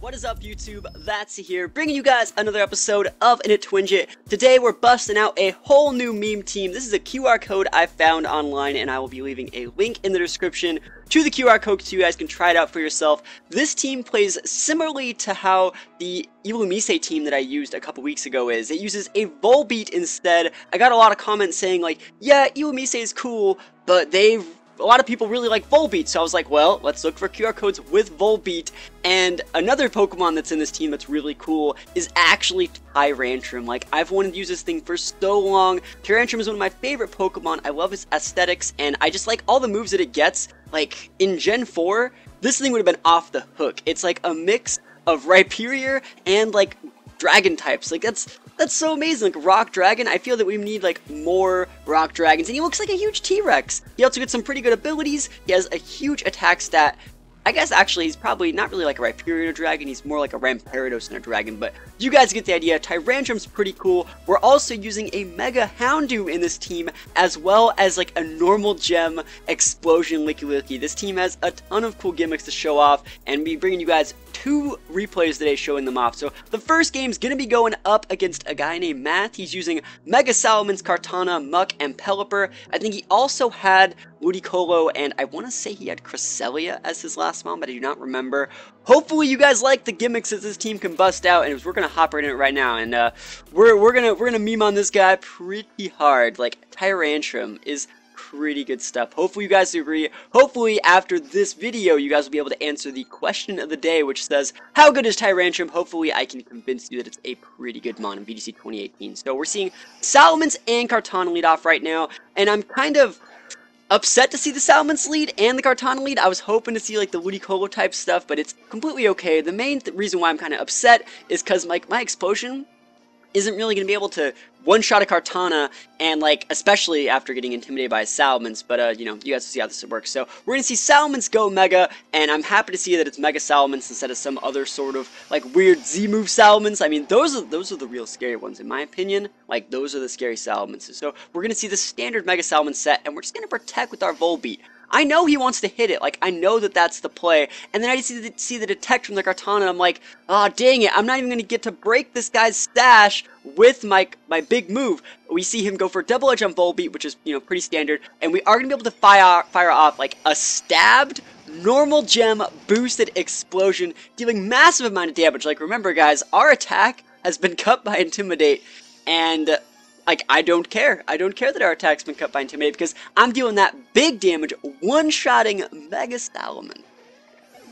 What is up, YouTube? That's here, bringing you guys another episode of Untitled. Today we're busting out a whole new meme team. This is a QR code I found online, and I will be leaving a link in the description to the QR code so you guys can try it out for yourself. This team plays similarly to how the Illumise team that I used a couple weeks ago is. It uses a Volbeat instead. I got a lot of comments saying like, yeah, Illumise is cool, but a lot of people really like Volbeat, so I was like, well, let's look for QR codes with Volbeat. And another Pokemon that's in this team that's really cool is actually Tyrantrum. Like, I've wanted to use this thing for so long. Tyrantrum is one of my favorite Pokemon. I love its aesthetics, and I just like all the moves that it gets. Like, in Gen 4, this thing would have been off the hook. It's like a mix of Rhyperior and, like, dragon types. Like, that's so amazing. Like, Rock Dragon, I feel that we need, like, more Rock Dragons. And he looks like a huge T-Rex. He also gets some pretty good abilities. He has a huge attack stat. I guess, actually, he's probably not really like a Rhyperior dragon. He's more like a Rampardos than a dragon. But you guys get the idea. Tyrantrum's pretty cool. We're also using a Mega Houndoom in this team, as well as, like, a normal gem Explosion Licky. This team has a ton of cool gimmicks to show off. And be bringing you guys 2 replays today showing them off. So the first game's gonna be going up against a guy named Matt. He's using Mega Salamence, Kartana, Muck, and Pelipper. I think he also had Ludicolo, and I want to say he had Cresselia as his last mom, but I do not remember. Hopefully you guys like the gimmicks that this team can bust out, and we're gonna hop right in it right now, and we're gonna meme on this guy pretty hard. Like, Tyrantrum is pretty good stuff. Hopefully you guys agree. Hopefully after this video you guys will be able to answer the question of the day, which says, how good is Tyrantrum? Hopefully I can convince you that it's a pretty good mon in VGC 2018. So we're seeing Salamence and Kartana lead off right now, and I'm kind of upset to see the Salamence lead and the Kartana lead. I was hoping to see like the Ludicolo type stuff, but it's completely okay. The main reason why I'm kind of upset is because my Explosion isn't really going to be able to one-shot a Kartana, and, like, especially after getting intimidated by a Salamence, but, you know, you guys will see how this works. So, we're going to see Salamence go Mega, and I'm happy to see that it's Mega Salamence instead of some other sort of, like, weird Z-move Salamence. I mean, those are the real scary ones, in my opinion. Like, those are the scary Salamences. So, we're going to see the standard Mega Salamence set, and we're just going to protect with our Volbeat. I know he wants to hit it, like, I know that that's the play, and then I see the detect from the Kartana, and I'm like, oh, dang it, I'm not even going to get to break this guy's stash with my big move. We see him go for double edge on Volbeat, which is, you know, pretty standard, and we are going to be able to fire off, like, a stabbed, normal gem, boosted explosion, dealing massive amount of damage. Like, remember, guys, our attack has been cut by Intimidate, and like, I don't care. I don't care that our attack's been cut by Intimidate because I'm dealing that big damage, one-shotting Mega Salamence.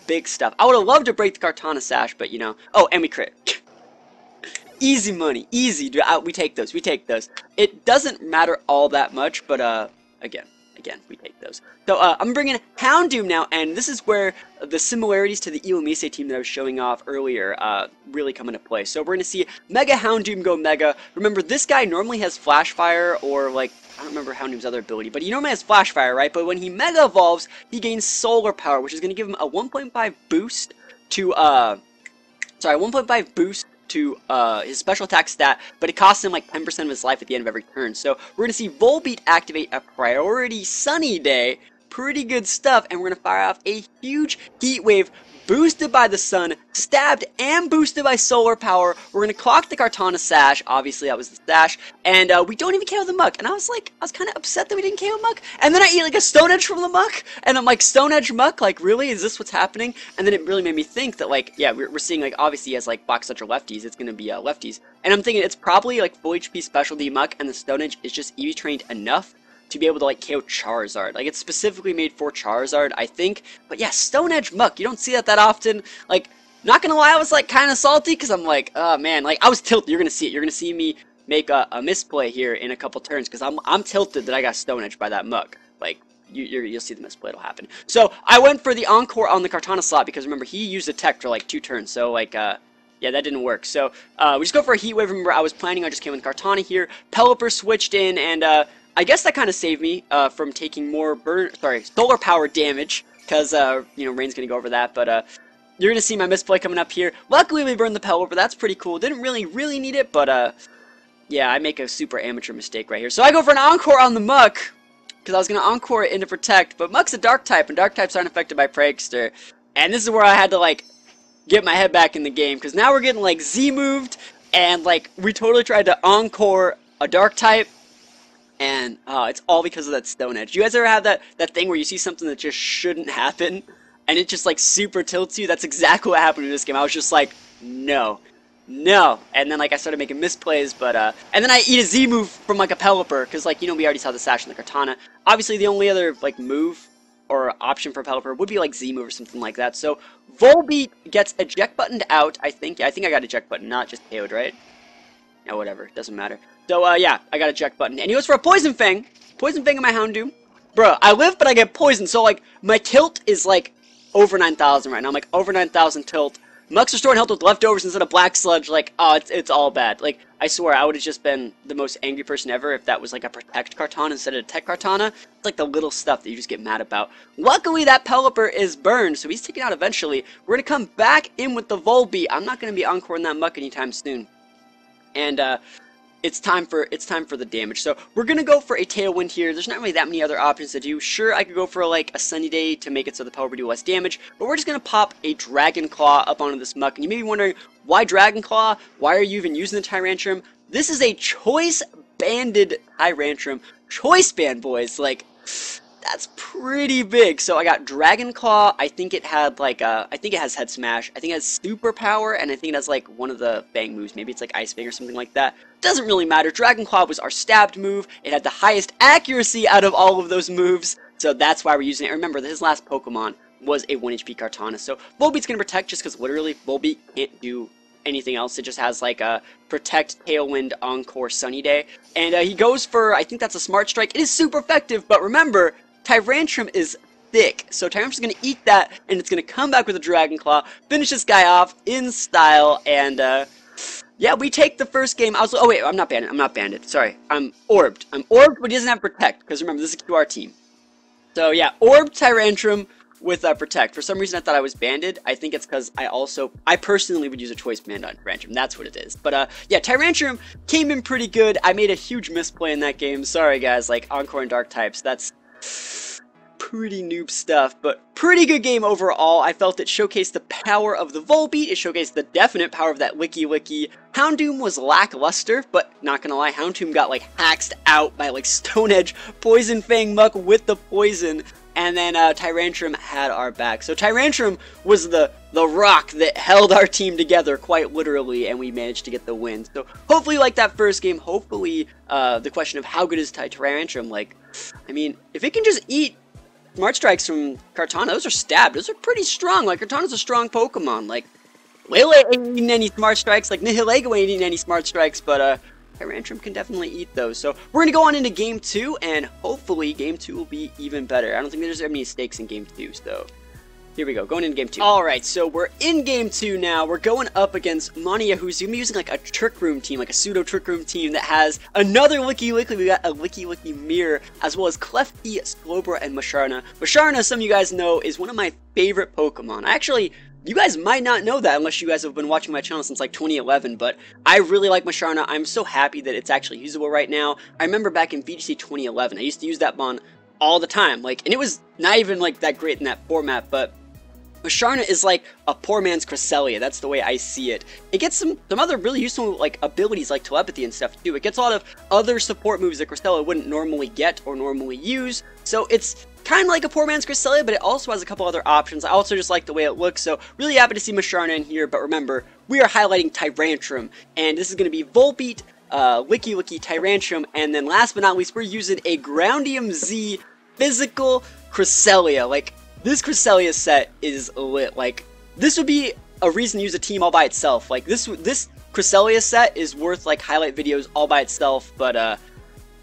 Big stuff. I would have loved to break the Kartana Sash, but, you know. Oh, and we crit. Easy money. Easy. Dude, we take those. We take those. It doesn't matter all that much, but, again, we take those. So, I'm bringing Houndoom now, and this is where the similarities to the Illumise team that I was showing off earlier, really come into play. So, we're going to see Mega Houndoom go Mega. Remember, this guy normally has Flash Fire, or, like, I don't remember Houndoom's other ability, but he normally has Flash Fire, right? But when he Mega Evolves, he gains Solar Power, which is going to give him a 1.5 boost to, 1.5 boost to his special attack stat, but it costs him like 10% of his life at the end of every turn. So we're going to see Volbeat activate a Priority Sunny Day. Pretty good stuff, and we're going to fire off a huge Heat Wave boosted by the sun, stabbed and boosted by solar power. We're going to clock the Kartana Sash. Obviously, that was the Sash. And we don't even KO the Muck. And I was kind of upset that we didn't KO Muck. And then I eat like a Stone Edge from the Muck. And I'm like, Stone Edge Muck? Like, really? Is this what's happening? And then it really made me think that, like, yeah, we're seeing, like, obviously he has, like, Box Such lefties. It's going to be lefties. And I'm thinking it's probably, like, full HP specialty Muck. And the Stone Edge is just EV trained enough to be able to, like, KO Charizard. Like, it's specifically made for Charizard, I think. But yeah, Stone Edge Muck, you don't see that often. Like, not gonna lie, I was, like, kind of salty, because I'm like, oh, man, like, I was tilted. You're gonna see it. You're gonna see me make a misplay here in a couple turns, because I'm tilted that I got Stone Edge by that Muck. Like, you'll see the misplay, it'll happen. So, I went for the Encore on the Kartana slot, because remember, he used a Tech for, like, 2 turns, so, like, yeah, that didn't work. So, we just go for a Heat Wave. Remember, I was planning on just came with Kartana here. Pelipper switched in, and, I guess that kind of saved me from taking more solar power damage, because, you know, Rain's going to go over that, but, you're going to see my misplay coming up here. Luckily, we burned the Pelipper, that's pretty cool. Didn't really need it, but, yeah, I make a super amateur mistake right here. So I go for an Encore on the Muck, because I was going to Encore it into Protect, but Muck's a Dark type, and Dark types aren't affected by Prankster. And this is where I had to, like, get my head back in the game, because now we're getting like Z-moved, and like we totally tried to encore a dark type, and it's all because of that Stone Edge. You guys ever have that thing where you see something that just shouldn't happen, and it just like super tilts you? That's exactly what happened in this game. I was just like, no. And then like I started making misplays, but and then I eat a Z move from like a Pelipper, because like, you know, we already saw the Sash and the Kartana. Obviously the only other like move or option for Pelipper would be like Z move or something like that. So Volbeat gets eject buttoned out, I think. Yeah, I think I got eject button, not just KO'd, right? Yeah, whatever, doesn't matter. So yeah, I got eject button, and he goes for a Poison Fang. Poison Fang in my Houndoom. Bruh, I live but I get poisoned, so like my tilt is like over 9,000 right now. I'm like over 9,000 tilt. Mux restoring health with leftovers instead of Black Sludge, like, oh, it's all bad. Like, I swear, I would have just been the most angry person ever if that was like a Protect Kartana instead of a Tech Kartana. It's like the little stuff that you just get mad about. Luckily, that Pelipper is burned, so he's taken out eventually. We're gonna come back in with the Volbeat. I'm not gonna be encoring that Muck anytime soon. And, it's time for the damage. So we're gonna go for a Tailwind here. There's not really that many other options to do. Sure, I could go for like a Sunny Day to make it so the Pelipper do less damage, but we're just gonna pop a Dragon Claw up onto this Muck. And you may be wondering, why Dragon Claw? Why are you even using the Tyrantrum? This is a choice banded Tyrantrum. Choice band, boys. Like, that's pretty big. So I got Dragon Claw. I think it had like I think it has Head Smash. I think it has Super Power, and I think it has like one of the Fang moves. Maybe it's like Ice Fang or something like that. Doesn't really matter. Dragon Claw was our stabbed move. It had the highest accuracy out of all of those moves, so that's why we're using it. Remember that his last Pokemon was a 1 HP Kartana. So Volbeat's gonna protect just because literally Volbeat can't do anything else. It just has like a Protect, Tailwind, Encore, Sunny Day, and he goes for, I think that's a Smart Strike. It is super effective, but remember, Tyrantrum is thick, so Tyrantrum's going to eat that, and it's going to come back with a Dragon Claw, finish this guy off in style, and yeah, we take the first game. Oh wait, I'm not banded, sorry, I'm orbed, but he doesn't have Protect, because remember, this is a QR team. So yeah, orbed Tyrantrum with Protect. For some reason I thought I was banded. I think it's because I personally would use a choice band on Tyrantrum. That's what it is. But yeah, Tyrantrum came in pretty good. I made a huge misplay in that game. Sorry guys, like Encore and Dark types, that's pretty noob stuff, but pretty good game overall. I felt it showcased the power of the Volbeat, it showcased the definite power of that Licky Licky. Houndoom was lackluster, but not gonna lie, Houndoom got like haxed out by like Stone Edge, Poison Fang Muck with the poison, and then Tyrantrum had our back. So Tyrantrum was the rock that held our team together quite literally, and we managed to get the win. So hopefully you like that first game. Hopefully the question of how good is Tyrantrum, like, I mean, if it can just eat Smart Strikes from Kartana, those are stabbed. Those are pretty strong. Like, Kartana's a strong Pokemon. Like, Lele ain't eating any Smart Strikes. Like, Nihilego ain't eating any Smart Strikes. But, Tyrantrum can definitely eat those. So, we're going to go on into Game 2, and hopefully Game 2 will be even better. I don't think there's any stakes in Game 2, so here we go, going into Game 2. Alright, so we're in Game 2 now. We're going up against Mania, who's going to be using like a Trick Room team, like a pseudo Trick Room team that has another Licky Licky. We got a Licky Licky Mirror, as well as Klefki, Slowbro, and Musharna. Musharna, some of you guys know, is one of my favorite Pokemon. Actually, you guys might not know that unless you guys have been watching my channel since like 2011, but I really like Musharna. I'm so happy that it's actually usable right now. I remember back in VGC 2011, I used to use that Mon all the time, like, and it was not even like that great in that format, but Musharna is like a poor man's Cresselia. That's the way I see it. It gets some other really useful like abilities like telepathy and stuff too. It gets a lot of other support moves that Cresselia wouldn't normally get or normally use. So it's kind of like a poor man's Cresselia, but it also has a couple other options. I also just like the way it looks, so really happy to see Musharna in here. But remember, we are highlighting Tyrantrum, and this is going to be Volbeat, Licky Licky, Tyrantrum, and then last but not least, we're using a Groundium Z physical Cresselia. Like, this Cresselia set is lit. Like, this would be a reason to use a team all by itself. Like, this Cresselia set is worth, like, highlight videos all by itself, but,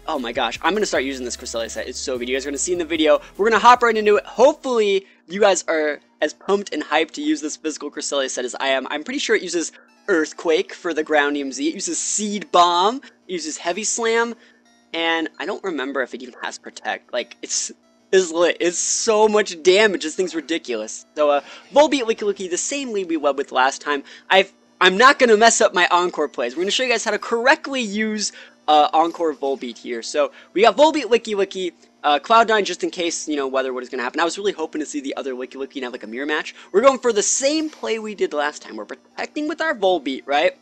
oh my gosh, I'm gonna start using this Cresselia set. It's so good. You guys are gonna see in the video. We're gonna hop right into it. Hopefully, you guys are as pumped and hyped to use this physical Cresselia set as I am. I'm pretty sure it uses Earthquake for the Groundium Z. It uses Seed Bomb. It uses Heavy Slam. And I don't remember if it even has Protect. Like, it's lit. It's so much damage. This thing's ridiculous. So, Volbeat, Licky Licky, the same lead we led with last time. I'm not going to mess up my Encore plays. We're going to show you guys how to correctly use Encore Volbeat here. So, we got Volbeat, Licky Licky. Cloud9, just in case, you know, what is going to happen. I was really hoping to see the other Licky Licky and have like a mirror match. We're going for the same play we did last time. We're protecting with our Volbeat, right?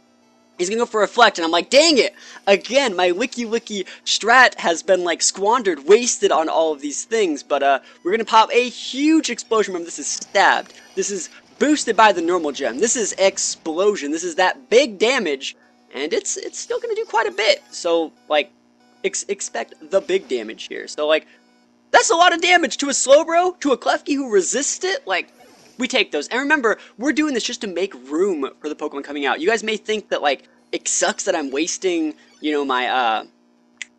He's gonna go for Reflect, and I'm like, dang it! Again, my Licky Licky strat has been like squandered, wasted on all of these things, but we're gonna pop a huge explosion. Remember, this is stabbed. This is boosted by the normal gem. This is explosion. This is that big damage, and it's still gonna do quite a bit. So, like, expect the big damage here. So, like, that's a lot of damage to a Slowbro, to a Klefki who resists it, like, we take those. And remember, we're doing this just to make room for the Pokemon coming out. You guys may think that, like, it sucks that I'm wasting, you know, my,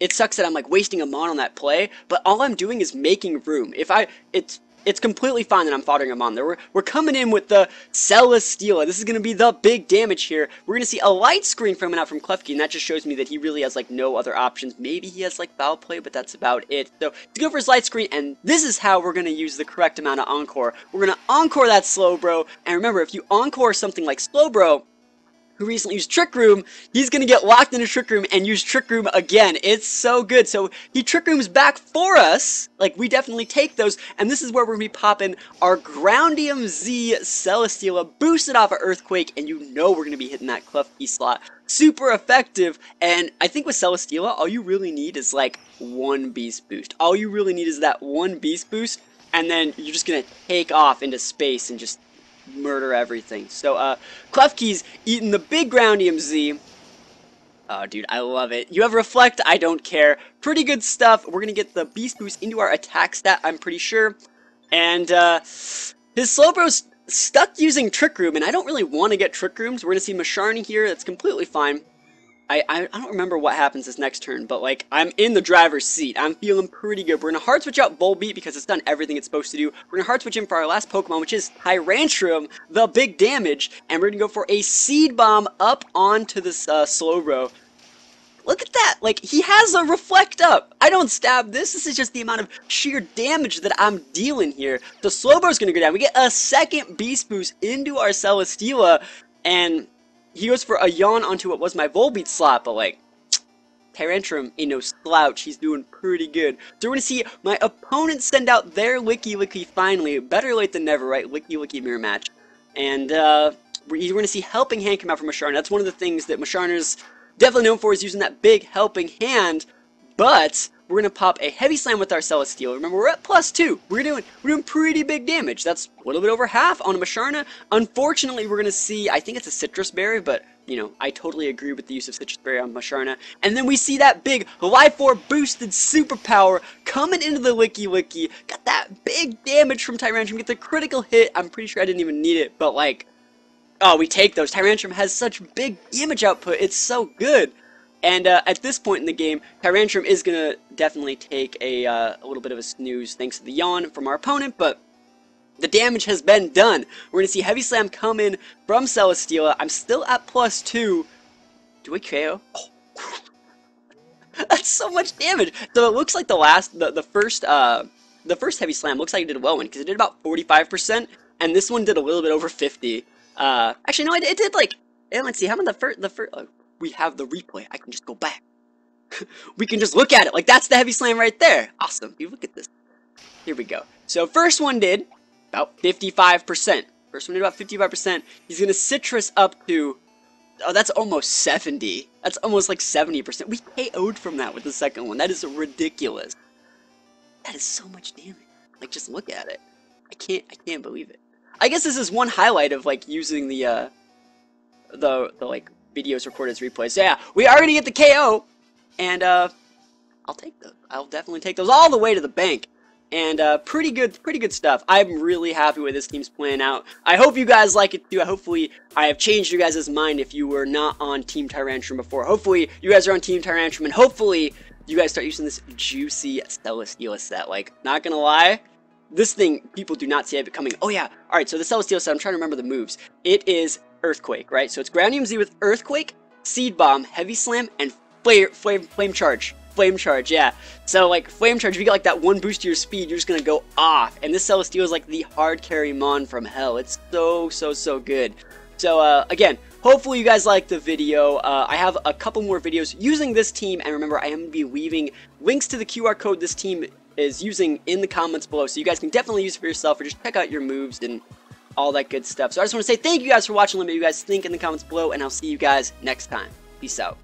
it sucks that I'm, like, wasting a Mon on that play, but all I'm doing is making room. It's completely fine that I'm foddering a Mon there. We're coming in with the Celesteela. This is going to be the big damage here. We're going to see a light screen coming out from Klefki, and that just shows me that he really has, like, no other options. Maybe he has, like, Foul Play, but that's about it. So, to go for his light screen, and this is how we're going to use the correct amount of Encore. We're going to Encore that Slowbro, and remember, if you Encore something like Slowbro, who recently used Trick Room, he's gonna get locked into Trick Room and use Trick Room again. It's so good. So he Trick Rooms back for us. Like, we definitely take those. And this is where we're gonna be popping our Groundium Z Celesteela, boosted off of Earthquake, and you know we're gonna be hitting that Klefki slot. Super effective. And I think with Celesteela, all you really need is like one Beast Boost. All you really need is that one Beast Boost, and then you're just gonna take off into space and just murder everything. So, Klefki's eating the big Groundium Z. Oh, dude, I love it. You have Reflect, I don't care. Pretty good stuff. We're gonna get the Beast Boost into our attack stat, I'm pretty sure. And, his Slowbro's stuck using Trick Room, and I don't really want to get Trick Rooms. We're gonna see Macharny here, that's completely fine. I don't remember what happens this next turn, but, like, I'm in the driver's seat. I'm feeling pretty good. We're going to hard switch out Volbeat because it's done everything it's supposed to do. We're going to hard switch in for our last Pokemon, which is Tyrantrum, the big damage, and we're going to go for a Seed Bomb up onto this Slowbro. Look at that! Like, he has a Reflect up! I don't stab this. This is just the amount of sheer damage that I'm dealing here. The Slowbro's going to go down. We get a second Beast Boost into our Celesteela, and he goes for a yawn onto what was my Volbeat slot, but like, Tyrantrum ain't no slouch. He's doing pretty good. So we're going to see my opponent send out their Licky Licky finally. Better late than never, right? Licky Licky mirror match. And we're going to see Helping Hand come out from Macharny. That's one of the things that Macharner's definitely known for, is using that big Helping Hand. But we're going to pop a Heavy Slam with our Celesteela. Remember, we're at +2. We're doing pretty big damage. That's a little bit over half on a Macharna. Unfortunately, we're going to see, I think it's a Citrus Berry, but, you know, I totally agree with the use of Citrus Berry on Macharna. And then we see that big Life 4 boosted superpower coming into the Licky Licky. Got that big damage from Tyrantrum. Get the critical hit. I'm pretty sure I didn't even need it, but, like, oh, we take those. Tyrantrum has such big damage output. It's so good. And at this point in the game, Tyrantrum is going to definitely take a little bit of a snooze thanks to the yawn from our opponent, but the damage has been done. We're going to see Heavy Slam come in from Celesteela. I'm still at +2. Do we KO? Oh. That's so much damage. So it looks like the first Heavy Slam looks like it did a well one, because it did about 45%, and this one did a little bit over 50. Actually, no, it did like, let's see, how about the first, we have the replay. I can just go back. We can just look at it. Like, that's the Heavy Slam right there. Awesome. You look at this. Here we go. So, first one did about 55%. First one did about 55%. He's going to Citrus up to, oh, that's almost 70. That's almost like 70%. We KO'd from that with the second one. That is ridiculous. That is so much damage. Like, just look at it. I can't believe it. I guess this is one highlight of, like, using the like, videos recorded as replays. So yeah, we are going to get the KO, and I'll take those. I'll definitely take those all the way to the bank. And pretty good stuff. I'm really happy with this team's playing out. I hope you guys like it too. Hopefully I have changed your guys' mind if you were not on Team Tyrantrum before. Hopefully you guys are on Team Tyrantrum, and hopefully you guys start using this juicy Celesteela set. Like, not gonna lie, this thing, people do not see it coming. Oh yeah, alright, so the Celesteela set, I'm trying to remember the moves. It is Earthquake, right? So it's Groundium Z with Earthquake, Seed Bomb, Heavy Slam, and Flame Charge. Flame Charge, yeah. So, like, Flame Charge, if you get, like, that one boost to your speed, you're just gonna go off. And this Celesteela is, like, the hard carry Mon from hell. It's so good. So, again, hopefully you guys liked the video. I have a couple more videos using this team, and remember, I am going to be leaving links to the QR code this team is using in the comments below, so you guys can definitely use it for yourself or just check out your moves and all that good stuff. So I just want to say thank you guys for watching. Let me know what you guys think in the comments below, and I'll see you guys next time. Peace out.